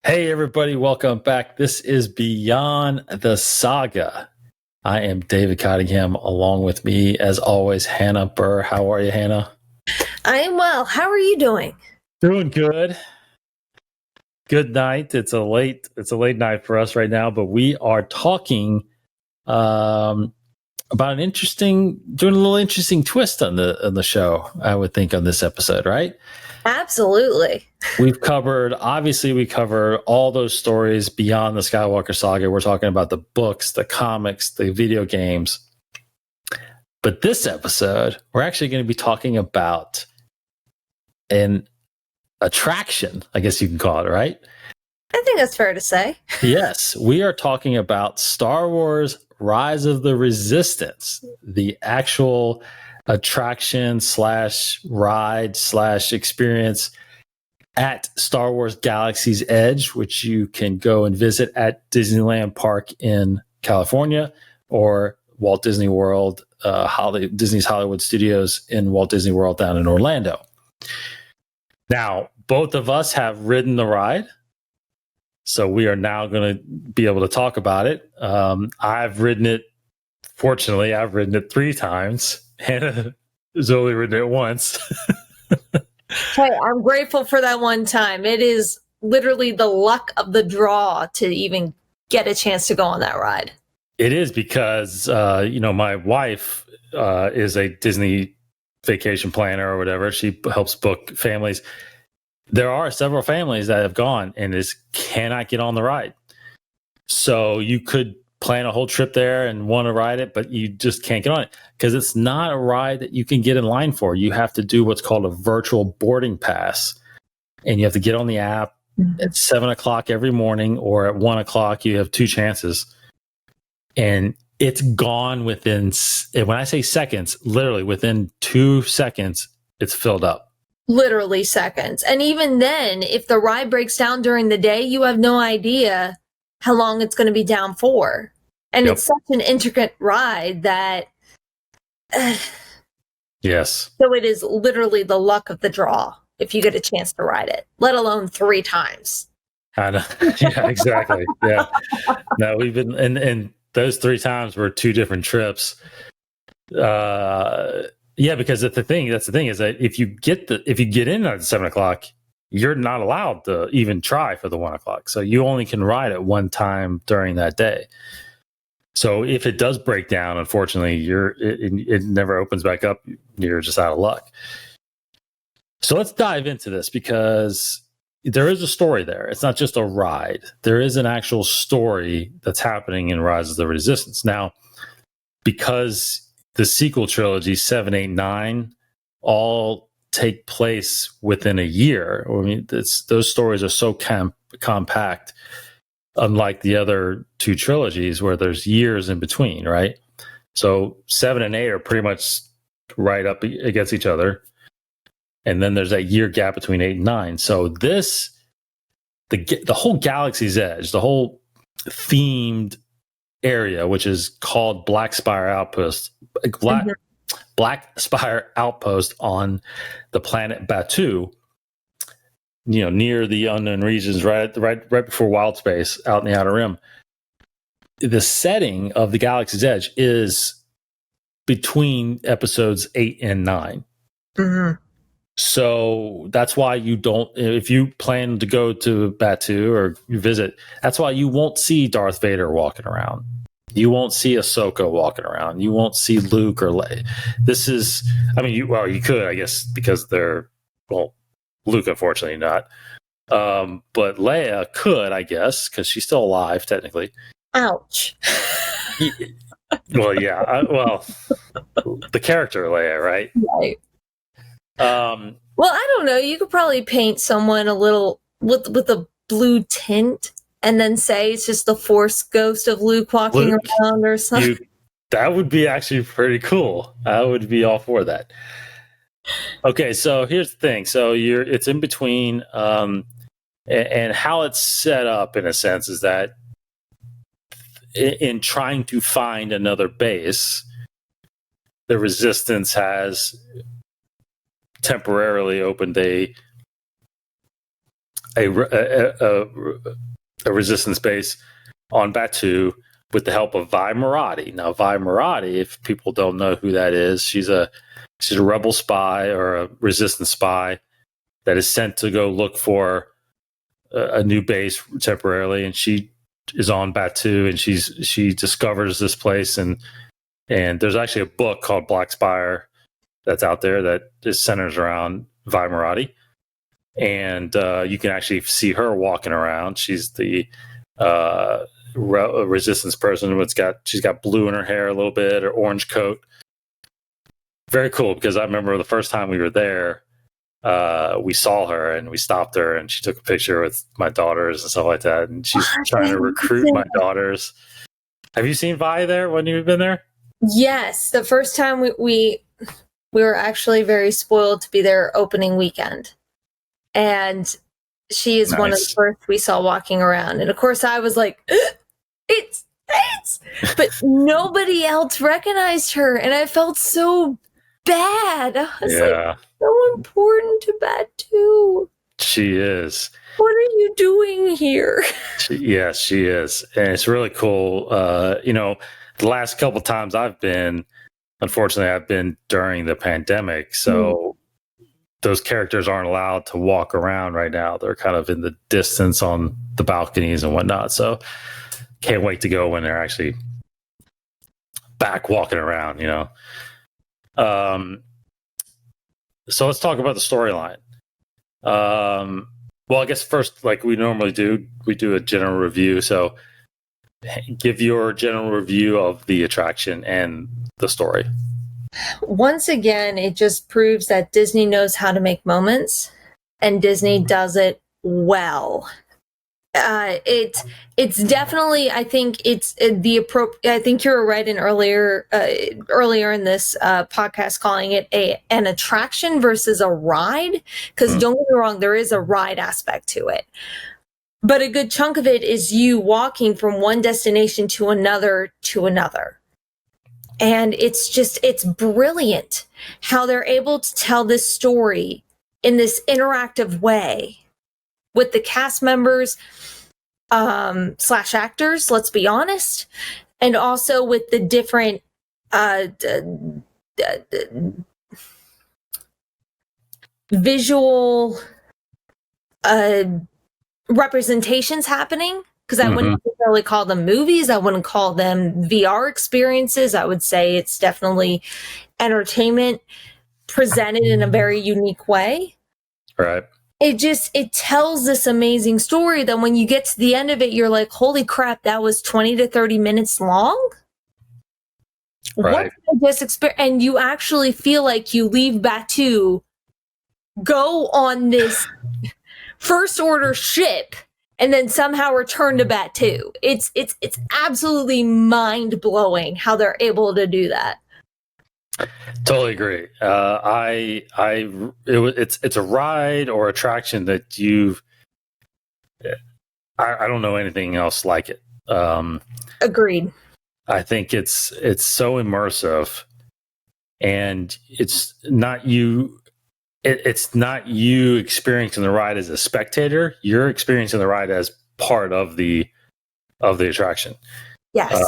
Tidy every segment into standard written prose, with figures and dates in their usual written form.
Hey, everybody, welcome back. This is Beyond the Saga. I am David Cottingham. Along with me, as always, Hannah Burr. How are you, Hannah? I am well. How are you doing? Doing good. Good night. It's a late night for us right now, but we are talking about doing a little interesting twist on the show, I would think, on this episode, right? Absolutely. We covered all those stories beyond the Skywalker saga. We're talking about the books, the comics, the video games. But this episode, we're actually going to be talking about an attraction, I guess you can call it, right? I think that's fair to say. Yes, we are talking about Star Wars Rise of the Resistance, the actual attraction / ride / experience at Star Wars Galaxy's Edge, which you can go and visit at Disneyland Park in California or Walt Disney World, Disney's Hollywood Studios in Walt Disney World down in Orlando. Now, both of us have ridden the ride, so we are now going to be able to talk about it. I've ridden it 3 times. Hannah has only ridden it once. Hey, I'm grateful for that one time. It is literally the luck of the draw to even get a chance to go on that ride. It is because, my wife is a Disney vacation planner or whatever. She helps book families. There are several families that have gone and just cannot get on the ride. So you could plan a whole trip there and want to ride it, but you just can't get on it because it's not a ride that you can get in line for. You have to do what's called a virtual boarding pass, and you have to get on the app at 7:00 every morning, or at 1:00. You have 2 chances, and it's gone within, when I say seconds, literally within 2 seconds, it's filled up. Literally seconds. And even then, if the ride breaks down during the day, you have no idea how long it's going to be down for. And It's such an intricate ride that yes. So it is literally the luck of the draw if you get a chance to ride it, let alone 3 times. I know. Yeah, exactly. Yeah. No, we've been, and those 3 times were 2 different trips. Because that's the thing is that if you get in at 7:00, you're not allowed to even try for the 1:00. So you only can ride it one time during that day. So if it does break down, unfortunately, it never opens back up. You're just out of luck. So let's dive into this because there is a story there. It's not just a ride. There is an actual story that's happening in Rise of the Resistance. Now, because the sequel trilogy, 7, 8, 9, all take place within a year. I mean, those stories are so compact, unlike the other 2 trilogies where there's years in between, right? So 7 and 8 are pretty much right up against each other. And then there's that year gap between 8 and 9. So the whole Galaxy's Edge, the whole themed area, which is called Black Spire Outpost, Black Spire Outpost on the planet Batuu, near the unknown regions, right before Wild Space, out in the Outer Rim. The setting of the Galaxy's Edge is between episodes 8 and 9. Mm-hmm. So that's why if you plan to go to Batuu or you visit, that's why you won't see Darth Vader walking around. You won't see Ahsoka walking around. You won't see Luke or Leia. You could, I guess, because they're, Luke, unfortunately, not. But Leia could, I guess, because she's still alive, technically. Ouch. Well, yeah. The character Leia, right? Right. Well, I don't know. You could probably paint someone a little with a blue tint and then say it's just the Force ghost of Luke walking around or something. That would be actually pretty cool. I would be all for that. Okay, so here's the thing. So it's in between, and how it's set up in a sense is that in trying to find another base, the Resistance has temporarily opened a a resistance base on Batuu with the help of Vi Marathi. Now, Vi Marathi, if people don't know who that is, she's a rebel spy or a resistance spy that is sent to go look for a new base temporarily, and she is on Batuu, and she discovers this place, and there's actually a book called Black Spire that's out there that just centers around Vi Marathi, and you can actually see her walking around. She's the resistance person. She's got blue in her hair a little bit, or orange coat. Very cool, because I remember the first time we were there, we saw her and we stopped her, and she took a picture with my daughters and stuff like that. And she's trying to recruit my daughters. Have you seen Vi there when you've been there? Yes, the first time we were actually very spoiled to be there opening weekend, and she is one of the first we saw walking around. And of course, I was like, "It's," but nobody else recognized her, and I felt so bad. I was like, so important to Batuu. She is. What are you doing here? Yes, she is. And it's really cool. The last couple times I've been, unfortunately, I've been during the pandemic. So those characters aren't allowed to walk around right now. They're kind of in the distance on the balconies and whatnot. So can't wait to go when they're actually back walking around, So let's talk about the storyline. Well, I guess first, like we normally do, we do a general review. So give your general review of the attraction and the story. Once again, it just proves that Disney knows how to make moments, and Disney does it well. It's definitely, I think it's the appropriate. I think you were right in earlier in this podcast calling it an attraction versus a ride, because don't get me wrong, there is a ride aspect to it, but a good chunk of it is you walking from one destination to another, and it's brilliant how they're able to tell this story in this interactive way with the cast members / actors, let's be honest, and also with the different visual representations happening, because I wouldn't necessarily call them movies. I wouldn't call them VR experiences. I would say it's definitely entertainment presented in a very unique way. Right. It tells this amazing story that when you get to the end of it, you're like, holy crap, that was 20 to 30 minutes long. Right. What did I just experience? And you actually feel like you leave Batuu, go on this first order ship, and then somehow return to Batuu. It's absolutely mind blowing how they're able to do that. Totally agree. It's a ride or attraction that I don't know anything else like it. Agreed. I think it's so immersive, and it's not you. It's not you experiencing the ride as a spectator. You're experiencing the ride as part of the attraction. Yes.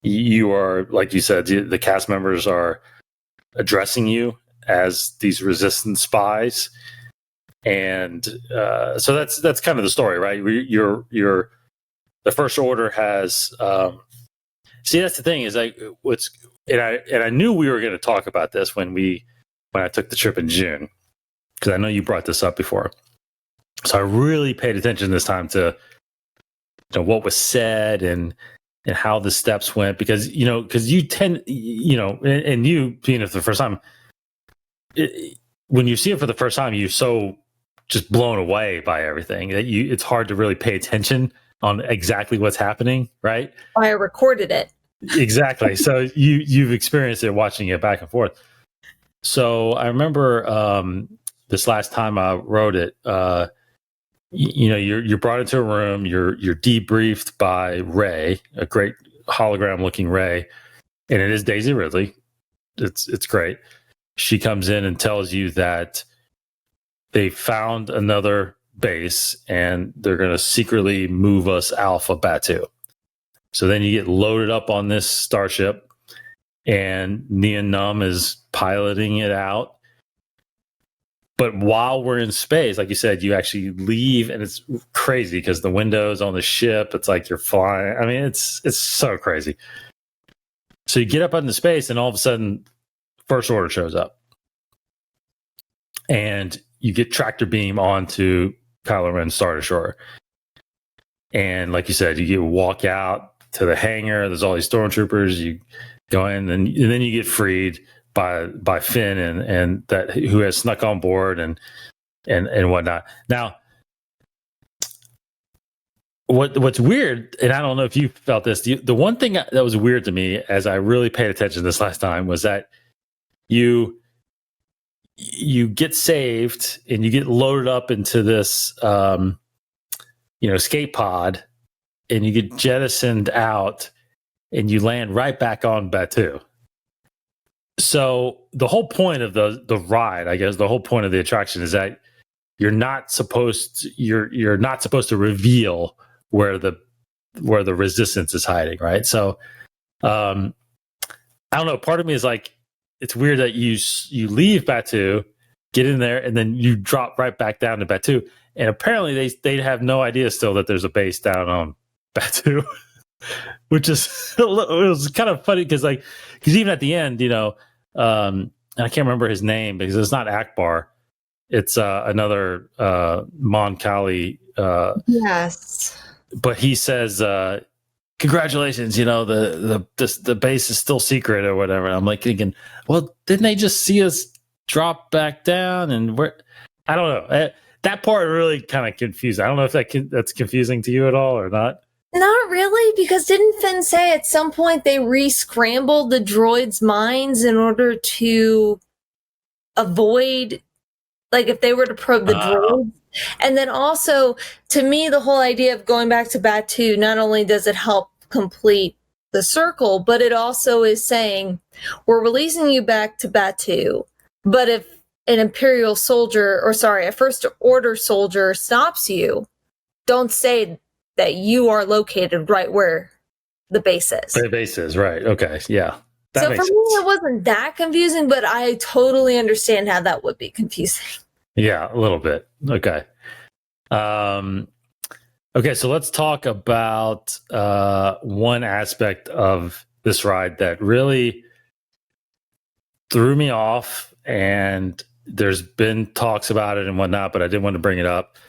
You are, like you said, the cast members are addressing you as these resistance spies, and so that's kind of the story, right? The First Order has. See, that's the thing is I knew we were going to talk about this when I took the trip in June, because I know you brought this up before. So I really paid attention this time to what was said and how the steps went, because you tend, and you being it for the first time, when you see it for the first time, you're so just blown away by everything that it's hard to really pay attention on exactly what's happening, right? I recorded it. Exactly. So you've experienced it watching it back and forth. So I remember this last time I wrote it, you're brought into a room, you're debriefed by Ray, a great hologram looking Ray, and it is Daisy Ridley. It's great. She comes in and tells you that they found another base, and they're going to secretly move us Alpha Batuu. So then you get loaded up on this starship, and Nien Nunb is piloting it out. But while we're in space, like you said, you actually leave, and it's crazy because the windows on the ship, it's like you're flying. I mean, it's so crazy. So you get up into space, and all of a sudden, First Order shows up. And you get tractor beam onto Kylo Ren's Star Destroyer. And like you said, you walk out to the hangar. There's all these stormtroopers. You go in, and then you get freed by Finn and that who has snuck on board and whatnot. Now, what's weird, and I don't know if you felt this, the one thing that was weird to me as I really paid attention this last time was that you get saved and you get loaded up into this escape pod, and you get jettisoned out, and you land right back on Batuu. So the whole point of the ride, I guess, the whole point of the attraction is that you're not supposed to reveal where the resistance is hiding, right? So I don't know. Part of me is like, it's weird that you leave Batuu, get in there, and then you drop right back down to Batuu. And apparently they have no idea still that there's a base down on Batuu, which is it was kind of funny because even at the end, and I can't remember his name because it's not Akbar, it's another Mon Cali. Yes, but he says, "Congratulations, the base is still secret or whatever." And I'm like thinking, well, didn't they just see us drop back down? And I don't know. That part really kind of confused. I don't know if that's confusing to you at all or not. Not really, because didn't Finn say at some point they re-scrambled the droids' minds in order to avoid, like, if they were to probe the droids? And then also, to me, the whole idea of going back to Batuu, not only does it help complete the circle, but it also is saying, we're releasing you back to Batuu, but if an Imperial soldier, a First Order soldier stops you, don't say that you are located right where the base is. The base is, right. Okay, yeah. So for me, it wasn't that confusing, but I totally understand how that would be confusing. Yeah, a little bit. Okay. Okay, so let's talk about one aspect of this ride that really threw me off, and there's been talks about it and whatnot, but I didn't want to bring it up.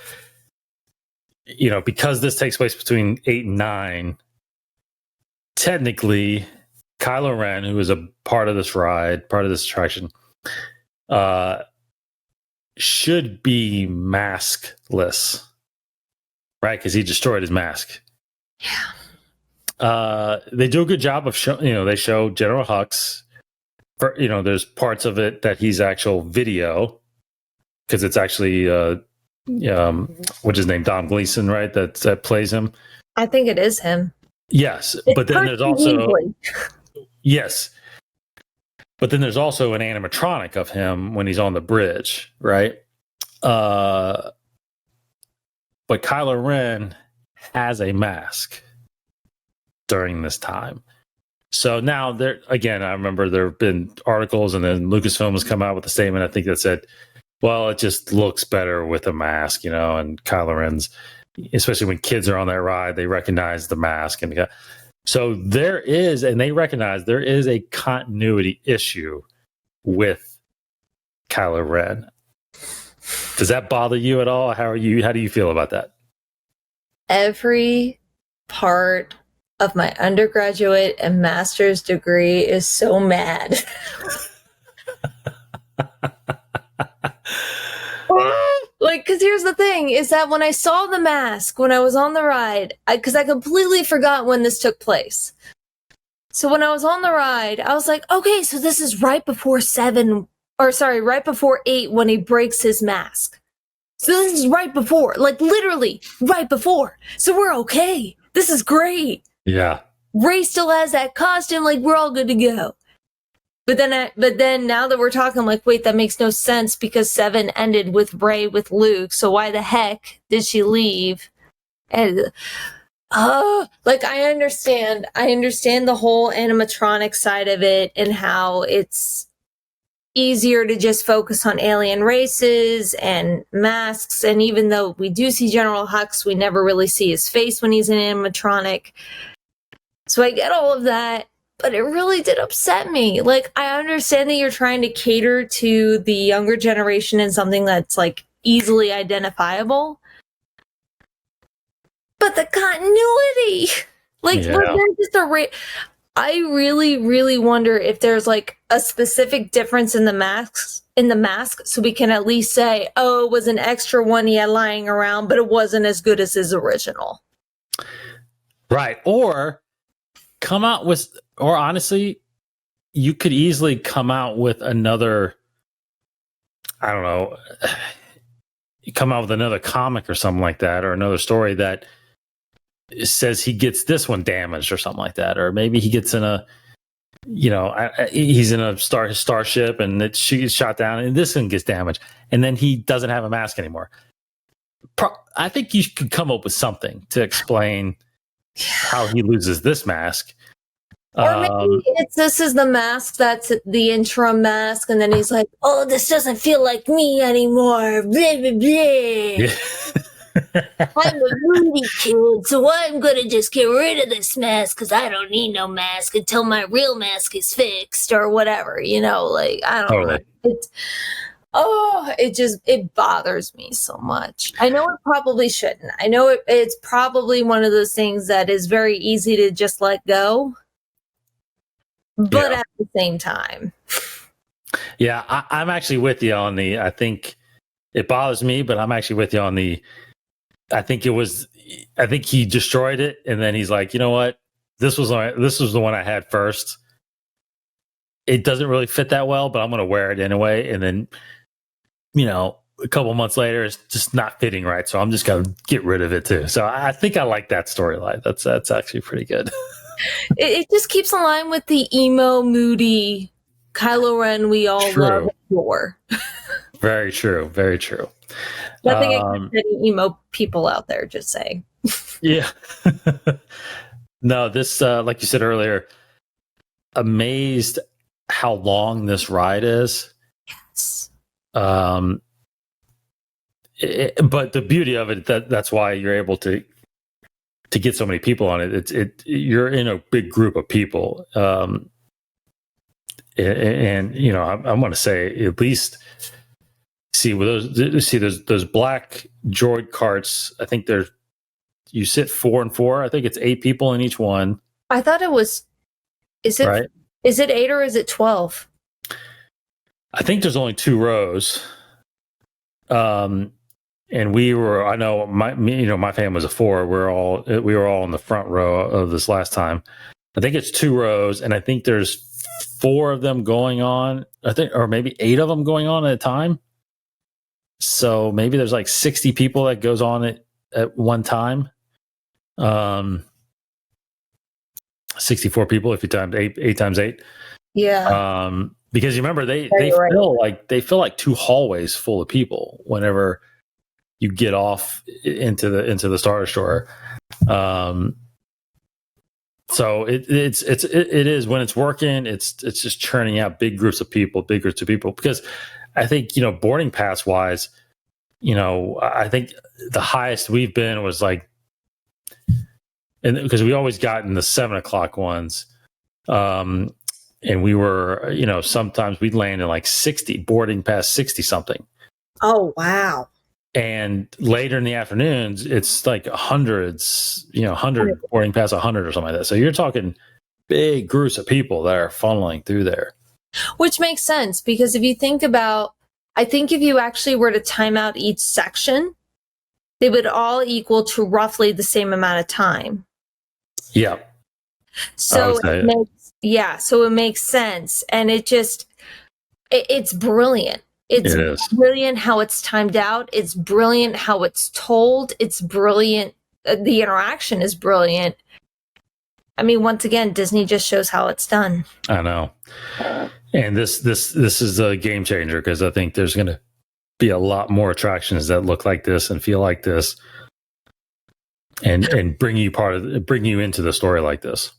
Because this takes place between 8 and 9, technically, Kylo Ren, who is a part of this ride, part of this attraction, should be maskless, right? Because he destroyed his mask. Yeah. They do a good job of they show General Hux. There's parts of it that he's actual video, because it's actually what's his name, Dom Gleason, right? That plays him. I think it is him. Yes, but then there's also yes, but then there's also an animatronic of him when he's on the bridge, right? But Kylo Ren has a mask during this time. So now there again, I remember there have been articles, and then Lucasfilm has come out with a statement, I think, that said, well, it just looks better with a mask, and Kylo Ren's, especially when kids are on that ride, they recognize the mask. And so there is, and they recognize there is a continuity issue with Kylo Ren. Does that bother you at all? How do you feel about that? Every part of my undergraduate and master's degree is so mad. Because here's the thing, is that when I saw the mask, when I was on the ride, because I completely forgot when this took place. So when I was on the ride, I was like, okay, so this is right before right before 8 when he breaks his mask. So this is right before, literally right before. So we're okay. This is great. Yeah. Rey still has that costume, we're all good to go. But then now that we're talking, I'm like, wait, that makes no sense because 7 ended with Rey with Luke. So why the heck did she leave? And like I understand the whole animatronic side of it and how it's easier to just focus on alien races and masks. And even though we do see General Hux, we never really see his face when he's an animatronic. So I get all of that. But it really did upset me. Like, I understand that you're trying to cater to the younger generation in something that's, like, easily identifiable. But the continuity! Like, was there just I really, really wonder if there's, like, a specific difference in the mask, so we can at least say, oh, it was an extra one he had lying around, but it wasn't as good as his original. Right. Or come out with... Or honestly, you could easily come out with another, I don't know, come out with another comic or something like that, or another story that says he gets this one damaged or something like that. Or maybe he gets in a, he's in a starship and it's shot down and this one gets damaged. And then he doesn't have a mask anymore. I think you could come up with something to explain how he loses this mask. Or maybe this is the mask that's the interim mask, and then he's like, oh, this doesn't feel like me anymore. Blah, blah, blah. Yeah. I'm a moody kid, so I'm going to just get rid of this mask because I don't need no mask until my real mask is fixed or whatever, like, I don't know. It bothers me so much. I know it probably shouldn't. I know it's probably one of those things that is very easy to just let go. But at the same time. Yeah, I'm actually with you on I think it bothers me, but I'm actually with you on I think he destroyed it. And then he's like, you know what? This was the one I had first. It doesn't really fit that well, but I'm going to wear it anyway. And then, a couple months later, it's just not fitting right. So I'm just going to get rid of it too. So I think I like that storyline. That's actually pretty good. It just keeps in line with the emo, moody Kylo Ren we all love for. Very true. Very true. Nothing against any emo people out there, just saying. Yeah. No, this, like you said earlier, amazed how long this ride is. Yes. But the beauty of it, that's why you're able to get so many people on it. You're in a big group of people. And I want to say at least those black droid carts. I think you sit 4 and 4. I think it's 8 people in each one. I thought it was, is it 8 or is it 12? I think there's only 2 rows. And I know my family was a 4. We were all in the front row of this last time. I think it's 2 rows, and I think there's 4 of them going on. I think, or maybe 8 of them going on at a time. So maybe there's like 60 people that goes on at one time. 64 people if you times 8 times 8. Yeah. Because you remember they feel like 2 hallways full of people whenever you get off into the Star Destroyer. So it is when it's working, it's just churning out big groups of people because I think, boarding pass wise, I think the highest we've been was like, and because we always got in the 7 o'clock ones. And we were, sometimes we'd land in like 60, boarding past 60 something. Oh, wow. And later in the afternoons, it's like hundreds, 100 boarding past 100 or something like that. So you're talking big groups of people that are funneling through there. Which makes sense because if you think about, I think if you actually were to time out each section, they would all equal to roughly the same amount of time. Yeah. So it makes sense. And it's brilliant. It's brilliant how it's timed out. It's brilliant how it's told. It's brilliant. The interaction is brilliant. I mean, once again, Disney just shows how it's done. I know. And this is a game changer because I think there's going to be a lot more attractions that look like this and feel like this, and bring you into the story like this.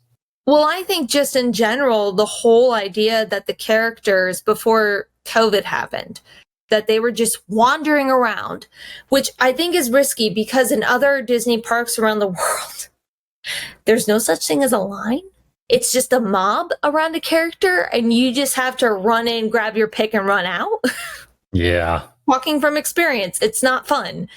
Well, I think just in general, the whole idea that the characters before COVID happened, that they were just wandering around, which I think is risky because in other Disney parks around the world, there's no such thing as a line. It's just a mob around a character, and you just have to run in, grab your pick, and run out. Yeah. Talking from experience, it's not fun.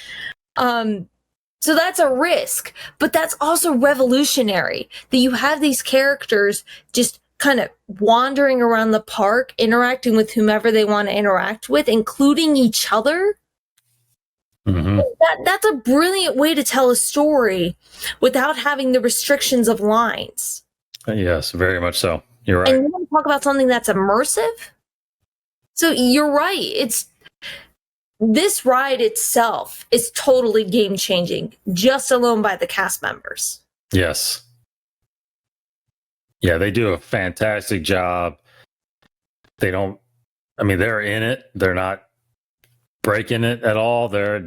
So that's a risk, but that's also revolutionary that you have these characters just kind of wandering around the park, interacting with whomever they want to interact with, including each other. Mm-hmm. That's a brilliant way to tell a story without having the restrictions of lines. Yes, very much so. You're right. And you want to talk about something that's immersive? So you're right. This ride itself is totally game changing, just alone by the cast members. Yes. Yeah, they do a fantastic job. They're in it. They're not breaking it at all. They're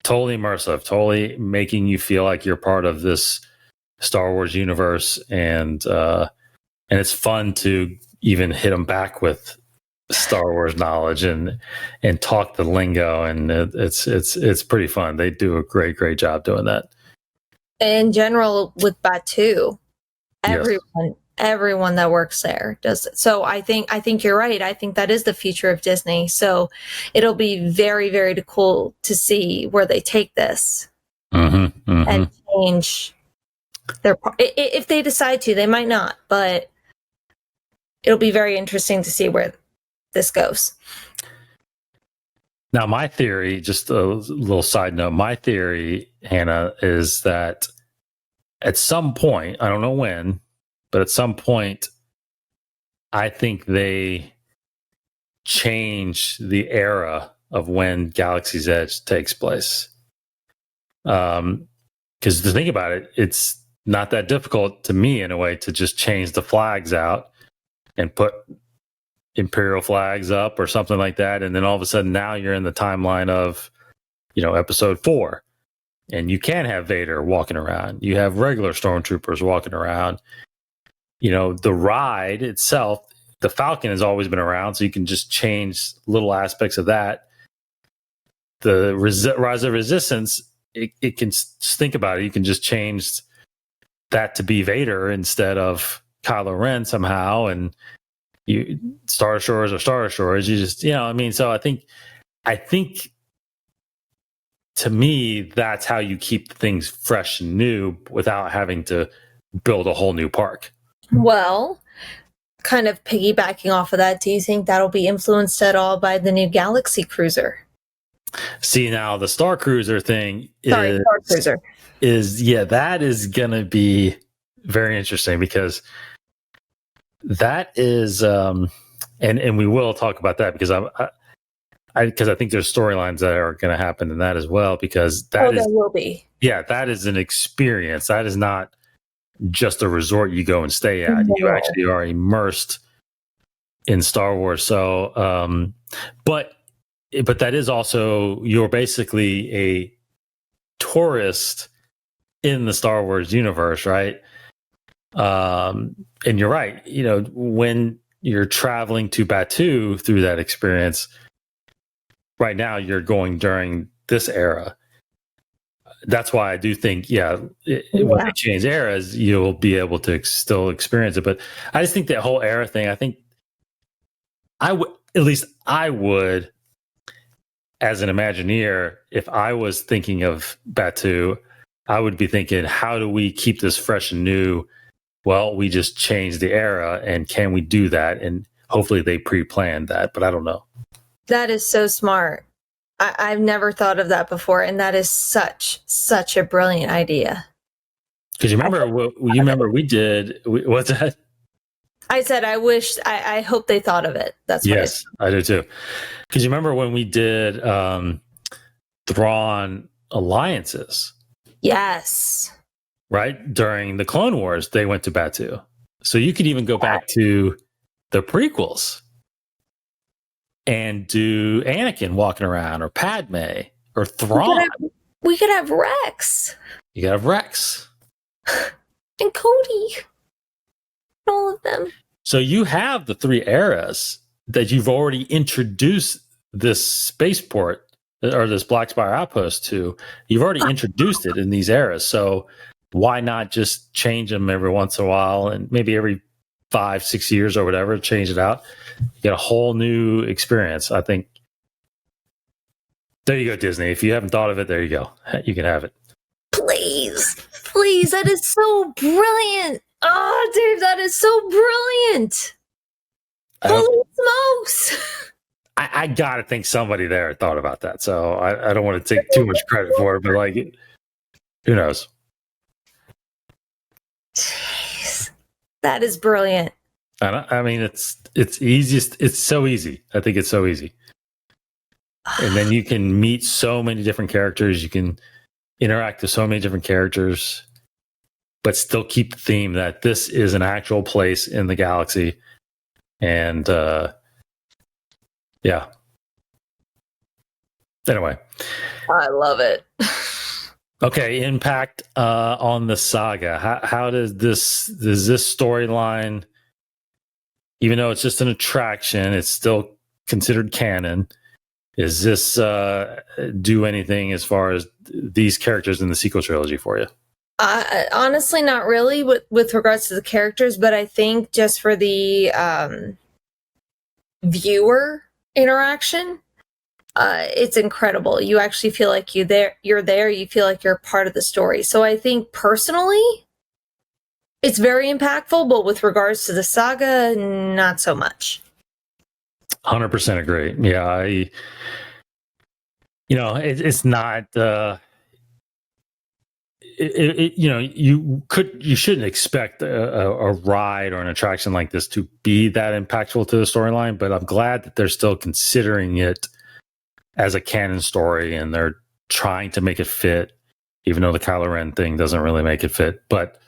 totally immersive, totally making you feel like you're part of this Star Wars universe. And it's fun to even hit them back with Star Wars knowledge and talk the lingo, and it's pretty fun. They do a great job doing that. In general, with Batuu, everyone that works there does it. So I think you're right. I think that is the future of Disney. So it'll be very, very cool to see where they take this and change their. If they decide to, they might not, but it'll be very interesting to see where this goes. Now, my theory, just a little side note, my theory, Hannah, is that at some point, I don't know when, but at some point, I think they change the era of when Galaxy's Edge takes place. Because to think about it, it's not that difficult to me, in a way, to just change the flags out and put Imperial flags up or something like that, and then all of a sudden now you're in the timeline of episode 4, and you can have Vader walking around, you have regular stormtroopers walking around. The ride itself, the Falcon, has always been around, so you can just change little aspects of that. The Rise of Resistance, it can think about it, you can just change that to be Vader instead of Kylo Ren somehow, and Star Shores or Star Shores, you just, so I think to me, that's how you keep things fresh and new without having to build a whole new park. Well, kind of piggybacking off of that, do you think that'll be influenced at all by the new Galaxy Cruiser? See, now the Star Cruiser thing Star Cruiser that is going to be very interesting, because that is, and we will talk about that, because I think there's storylines that are going to happen in that as well, because there will be. Yeah, that is an experience. That is not just a resort you go and stay at. No. You actually are immersed in Star Wars. So, but that is also, you're basically a tourist in the Star Wars universe, right? And you're right. When you're traveling to Batuu through that experience, right now you're going during this era. That's why I do think, when they change eras, you'll be able to still experience it. But I just think that whole era thing, I think I would, as an Imagineer, if I was thinking of Batuu, I would be thinking, how do we keep this fresh and new? Well, we just changed the era, and can we do that? And hopefully they pre-planned that, but I don't know. That is so smart. I've never thought of that before, and that is such a brilliant idea. Because you remember we did, what's that? I said I hope they thought of it. That's what yes, I do too. Because you remember when we did Thrawn Alliances? Yes. Right? During the Clone Wars, they went to Batuu. So you could even go back to the prequels and do Anakin walking around, or Padme, or Thrawn. We could have Rex. You could have Rex. And Cody. All of them. So you have the 3 eras that you've already introduced this spaceport or this Black Spire outpost to. You've already introduced it in these eras. So why not just change them every once in a while, and maybe every 5-6 years or whatever, change it out? You get a whole new experience. I think. There you go, Disney. If you haven't thought of it, there you go. You can have it. Please. That is so brilliant. Oh, Dave, that is so brilliant. Holy smokes. I got to think somebody there thought about that. So I don't want to take too much credit for it, but like, who knows? Jeez. That is brilliant. I mean, it's easiest. It's so easy. I think it's so easy. And then you can meet so many different characters. You can interact with so many different characters, but still keep the theme that this is an actual place in the galaxy. And yeah. Anyway. I love it. Okay, impact on the saga. How does this storyline, even though it's just an attraction, it's still considered canon? Does this do anything as far as these characters in the sequel trilogy for you? Honestly, not really with regards to the characters, but I think just for the viewer interaction, it's incredible. You actually feel like you're there. You feel like you're part of the story. So I think personally, it's very impactful, but with regards to the saga, not so much. 100% agree. Yeah, it's not. You shouldn't expect a ride or an attraction like this to be that impactful to the storyline. But I'm glad that they're still considering it as a canon story, and they're trying to make it fit, even though the Kylo Ren thing doesn't really make it fit. But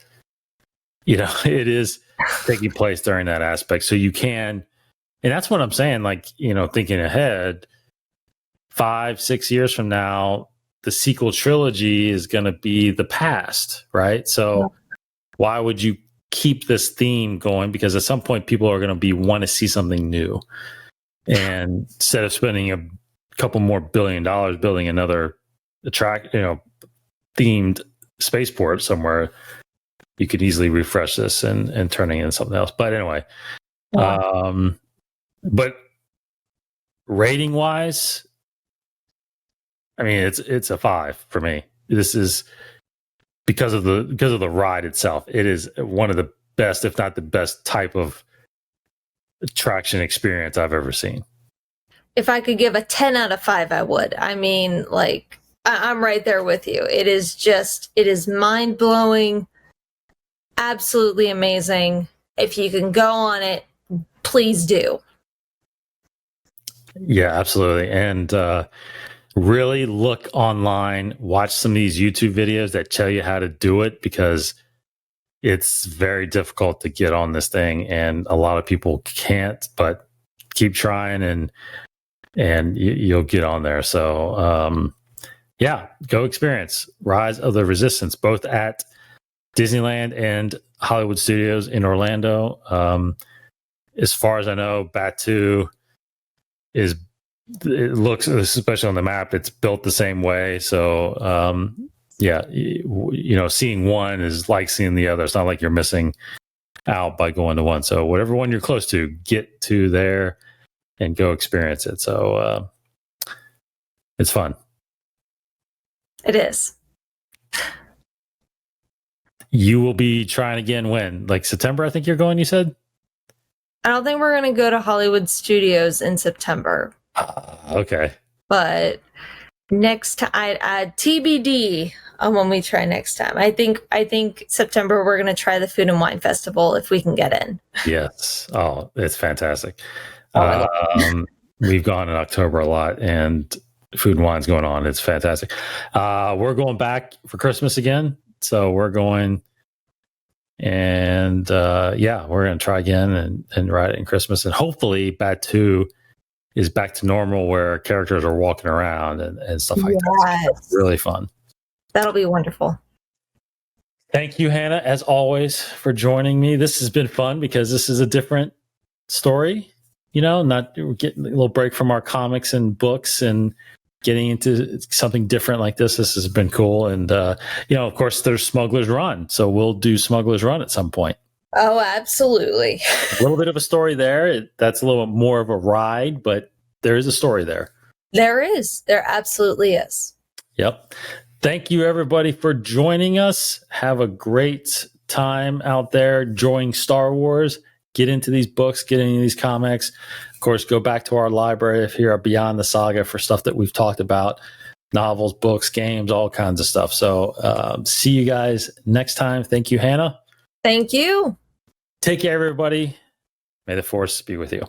it is taking place during that aspect, so you can. And that's what I'm saying, like, thinking ahead, 5-6 years from now, the sequel trilogy is going to be the past, right? So why would you keep this theme going? Because at some point, people are going to want to see something new. And instead of spending a couple more $1 billion building another themed spaceport somewhere, you could easily refresh this and turn it into something else. But anyway, but rating wise, I mean, it's a 5 for me. This is because of the ride itself. It is one of the best, if not the best, type of attraction experience I've ever seen. If I could give a 10 out of 5, I would. I mean, like, I'm right there with you. It is mind blowing, absolutely amazing. If you can go on it, please do. Yeah, absolutely. And really look online, watch some of these YouTube videos that tell you how to do it, because it's very difficult to get on this thing, and a lot of people can't, but keep trying and you'll get on there. So yeah, go experience Rise of the Resistance, both at Disneyland and Hollywood Studios in Orlando. As far as I know, Batuu it looks, especially on the map, it's built the same way. So yeah, seeing one is like seeing the other. It's not like you're missing out by going to one. So whatever one you're close to, get to there and go experience it. So it's fun. It is. You will be trying again when? Like September, I think you're going, you said? I don't think we're going to go to Hollywood Studios in September. Okay. But next time, I'd add TBD on when we try next time. I think September we're going to try the Food and Wine Festival if we can get in. Yes. Oh, it's fantastic. We've gone in October a lot, and Food and Wine's going on. It's fantastic. We're going back for Christmas again. So we're going And we're going to try again and ride it in Christmas. And hopefully Batuu is back to normal where characters are walking around and stuff like that. That's really fun. That'll be wonderful. Thank you, Hannah, as always, for joining me. This has been fun because this is a different story. We're getting a little break from our comics and books and getting into something different like this. This has been cool. And, of course, there's Smuggler's Run. So we'll do Smuggler's Run at some point. Oh, absolutely. A little bit of a story there. That's a little more of a ride, but there is a story there. There is. There absolutely is. Yep. Thank you, everybody, for joining us. Have a great time out there enjoying Star Wars. Get into these books, get into these comics. Of course, go back to our library here at Beyond the Saga for stuff that we've talked about, novels, books, games, all kinds of stuff. So see you guys next time. Thank you, Hannah. Thank you. Take care, everybody. May the Force be with you.